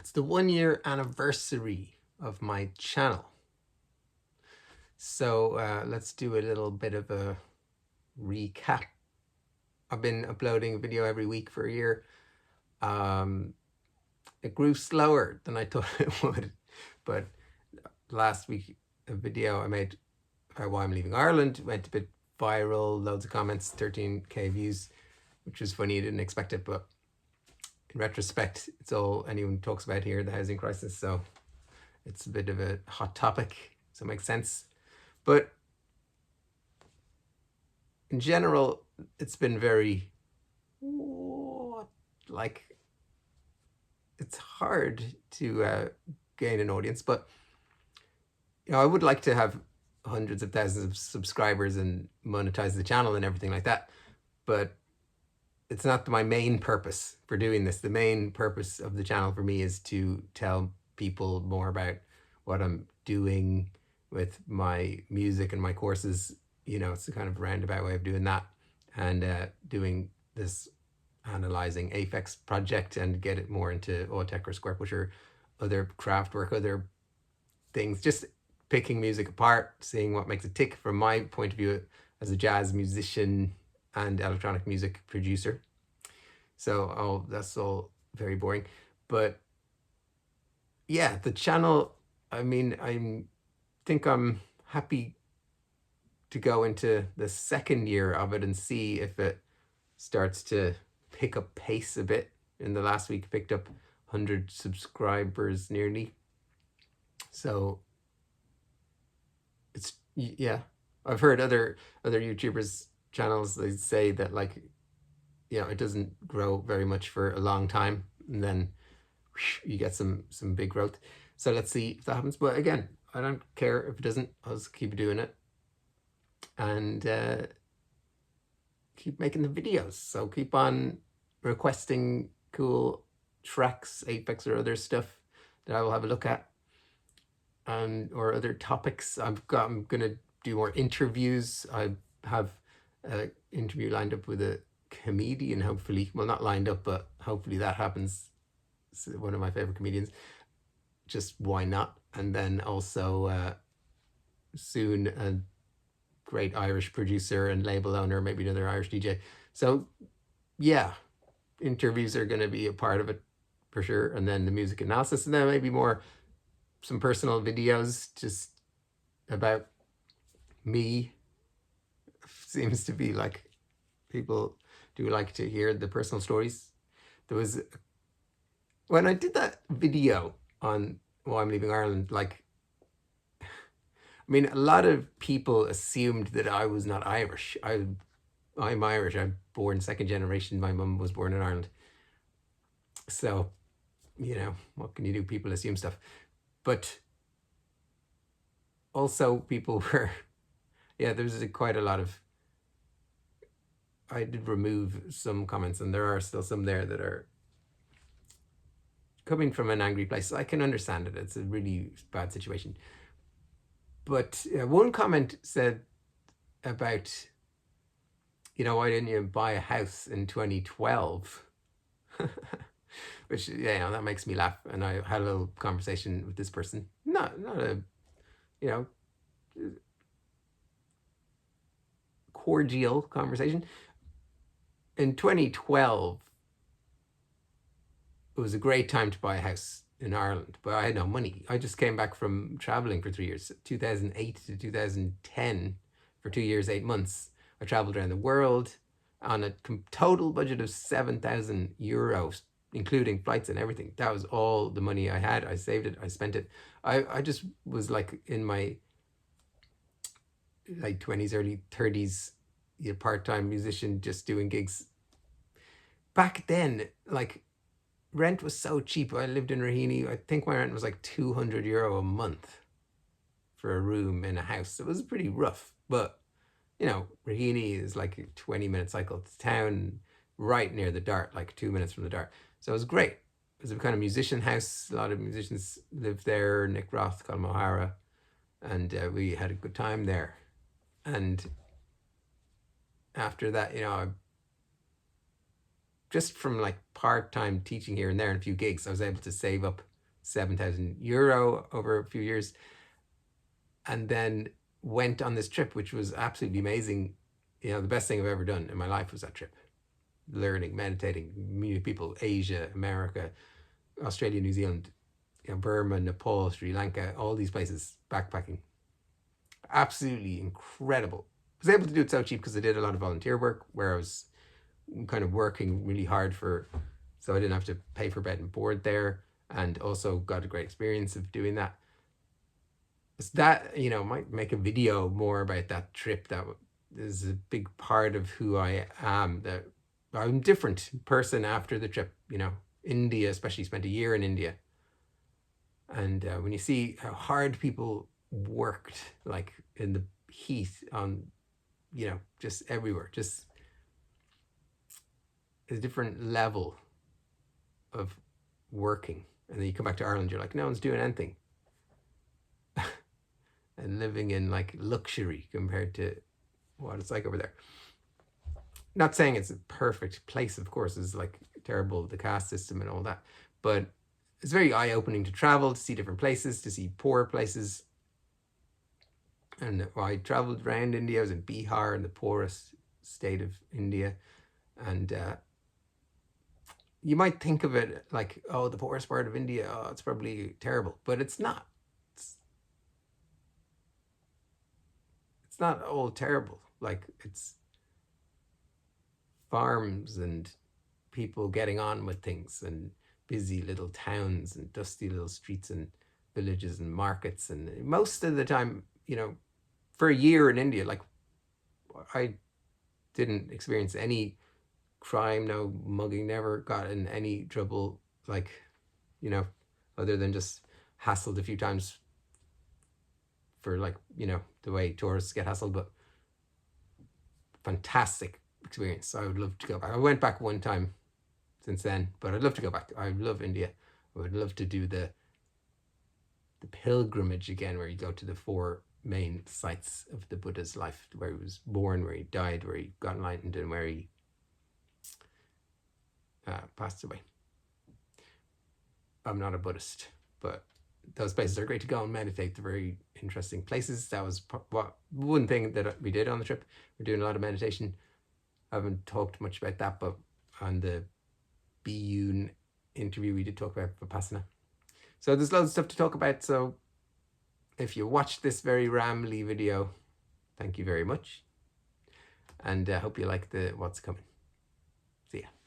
It's the 1 year anniversary of my channel. So let's do a little bit of a recap. I've been uploading a video every week for a year. It grew slower than I thought it would, but last week a video I made about why I'm leaving Ireland went a bit viral, loads of comments, 13k views, which was funny. I didn't expect it, but in retrospect, it's all anyone talks about here, the housing crisis. So it's a bit of a hot topic, so it makes sense. But in general, it's been very, like, it's hard to gain an audience, but I would like to have hundreds of thousands of subscribers and monetize the channel and everything like that. But it's not my main purpose for doing this. The main purpose of the channel for me is to tell people more about what I'm doing with my music and my courses. It's a kind of roundabout way of doing that, and doing this analyzing Aphex project and get it more into Autech or Square Pusher, other craft work, other things, just picking music apart, seeing what makes it tick from my point of view as a jazz musician and electronic music producer. So that's all very boring, but yeah, the channel, I think I'm happy to go into the second year of it and see if it starts to pick up pace a bit. In the last week, picked up 100 subscribers nearly. So it's, yeah, I've heard other YouTubers channels, they say that, like, it doesn't grow very much for a long time, and then you get some big growth. So let's see if that happens. But again, I don't care if it doesn't. I'll just keep doing it and keep making the videos. So keep on requesting cool tracks, Aphex or other stuff that I will have a look at, and or other topics. I'm gonna do more interviews. I have an interview lined up with a comedian, hopefully. Well, not lined up, but hopefully that happens. It's one of my favorite comedians. Just why not? And then also soon a great Irish producer and label owner, maybe another Irish DJ. So yeah, interviews are going to be a part of it for sure. And then the music analysis, and then maybe some personal videos just about me. Seems to be like people do like to hear the personal stories. When I did that video on why I'm leaving Ireland, like, a lot of people assumed that I was not Irish. I'm Irish. I'm born second generation. My mum was born in Ireland. So, what can you do? People assume stuff. But also people were, there's quite a lot of, I did remove some comments, and there are still some there that are coming from an angry place. I can understand it. It's a really bad situation. But one comment said about, why didn't you buy a house in 2012? Which, that makes me laugh. And I had a little conversation with this person. Not a, cordial conversation. In 2012, it was a great time to buy a house in Ireland, but I had no money. I just came back from traveling for 3 years, 2008 to 2010, for 2 years, 8 months. I traveled around the world on a total budget of 7,000 euros, including flights and everything. That was all the money I had. I saved it, I spent it. I just was like in my late 20s, early 30s, part-time musician, just doing gigs. Back then, like, rent was so cheap. I lived in Raheny. I think my rent was like €200 a month for a room in a house. It was pretty rough, but Raheny is like a 20-minute cycle to town, right near the Dart, like 2 minutes from the Dart. So it was great. It was a kind of musician house. A lot of musicians lived there. Nick Roth, Colm O'Hara, and we had a good time there. And after that, just from like part-time teaching here and there and a few gigs, I was able to save up €7,000 over a few years, and then went on this trip, which was absolutely amazing. You know, the best thing I've ever done in my life was that trip. Learning, meditating, meeting people, Asia, America, Australia, New Zealand, you know, Burma, Nepal, Sri Lanka, all these places, backpacking. Absolutely incredible. I was able to do it so cheap because I did a lot of volunteer work where I was kind of working really hard so I didn't have to pay for bed and board there, and also got a great experience of doing that. So that, you know, might make a video more about that trip. That is a big part of who I am. That I'm a different person after the trip, you know. India, especially, spent a year in India. And when you see how hard people worked, like in the heat on, you know, just everywhere, just a different level of working. And then you come back to Ireland, you're like, no one's doing anything. And living in like luxury compared to what it's like over there. Not saying it's a perfect place, of course. It's like terrible, the caste system and all that. But it's very eye-opening to travel, to see different places, to see poor places. And I traveled around India. I was in Bihar, in the poorest state of India. And you might think of it like, oh, the poorest part of India, oh, it's probably terrible. But it's not. It's not all terrible. Like, it's farms and people getting on with things, and busy little towns and dusty little streets and villages and markets. And most of the time, you know, for a year in India, like, I didn't experience any crime, no mugging, never got in any trouble, like, you know, other than just hassled a few times for, like, you know, the way tourists get hassled. But fantastic experience. I would love to go back. I went back one time since then, but I'd love to go back. I love India. I would love to do the pilgrimage again, where you go to the 4 main sites of the Buddha's life, where he was born, where he died, where he got enlightened, and where he passed away. I'm not a Buddhist, but those places are great to go and meditate. They're very interesting places. That was one thing that we did on the trip. We're doing a lot of meditation. I haven't talked much about that, but on the Biyun interview, we did talk about Vipassana. So there's loads of stuff to talk about. So if you watched this very rambly video, thank you very much. And I hope you like what's coming. See ya.